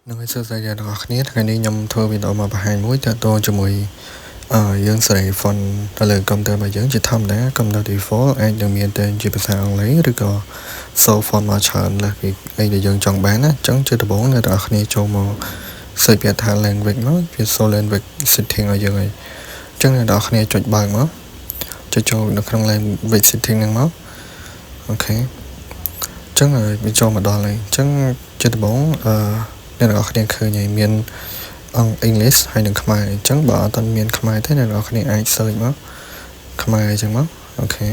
នឹងឲ្យសួស្តីអ្នកទាំងអស់គ្នាថ្ងៃនេះខ្ញុំធ្វើវីដេអូមកបង្ហាញមួយទាក់ទងជាមួយយើងសេរី font ទៅលើកុំព្យូទ័ររបស់យើងជាធម្មតាកុំព្យូទ័រ default អាចនឹងមានតែជាភាសាអង់គ្លេសឬក៏ show font មកច្រើនលើសពីអីដែលយើងចង់បានណាអញ្ចឹងជាដំបូងអ្នកទាំងអស់គ្នាចូលមក search ពាក្យថា language មកវា show language setting ឲ្យយើងហើយអញ្ចឹងអ្នកទាំងអស់គ្នាចុចបើកមកចុចចូលនៅក្នុង language setting ហ្នឹងមកអូខេអញ្ចឹងវាចូលមកដល់ហើយអញ្ចឹងជាដំបូងអ្នកទាំងអស់គ្នាឃើញហើយមានEnglish ហើយនិងខ្មែរអញ្ចឹងបើអត់មានខ្មែរទេអ្នកនរគ្នាអាច search មកខ្មែរអញ្ចឹងមកអូខេ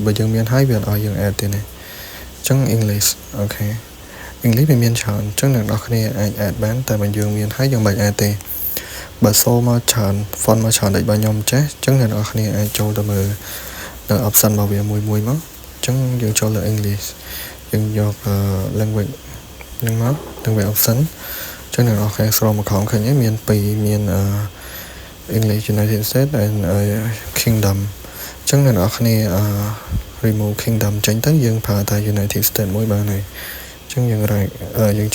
បើយើងមានហើយវាឲ្យយើង add ទៀតនេះអញ្ចឹង English អូខេ English វាមានច្រើនអញ្ចឹងអ្នកនរគ្នាអាច add បានតែបើយើងមានហើយយើងមិន add ទេបើសូមកច្រើន font មកច្រើនដូចបើខ្ញុំចេះអញ្ចឹងអ្នកនរគ្នាអាចចូលទៅមើលនៅ option របស់វាមួយមួយមកអញ្ចឹងយើងចូលលើ English យើងយក language ហ្នឹងមកទាំងវា optionចឹងអ្នកនរគ្នាស្រុំមកខំឃើញមាន2មានEnglish United States and Kingdom ចឹងអ្នកនរគ្នាremove Kingdom ចេញទៅយើងប្រើតែ United States មួយបានហើយចឹងយើង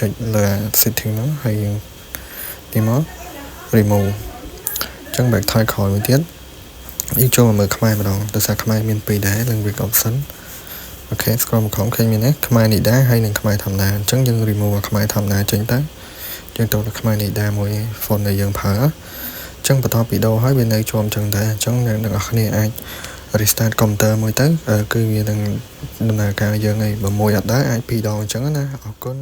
ចុចលើ setting ហ្នឹងហើយយើងនេះមក remove ចឹង back ថយក្រោយមួយទៀតយើងចូលមកមើលខ្មែរម្ដងដោយសារខ្មែរមាន2ដែរ language option អូខេ scroll មកខំឃើញមាននេះខ្មែរនេះដែរហើយនិងខ្មែរធម្មតាអញ្ចឹងយើង remove ខ្មែរធម្មតាចេញទៅយើងទៅខ្មែរនេះដែរមួយ font ដែលយើងប្រើអញ្ចឹងបន្ទាប់ពីដូរហើយវានៅជាប់អញ្ចឹងដែរអញ្ចឹងអ្នកទាំងអស់គ្នាអាច restart កុំព្យូទ័រមួយទៅគឺវានឹងដំណើរការយើងហើយបើមួយអត់ដែរអាច2ដងអញ្ចឹងណាអរគុណ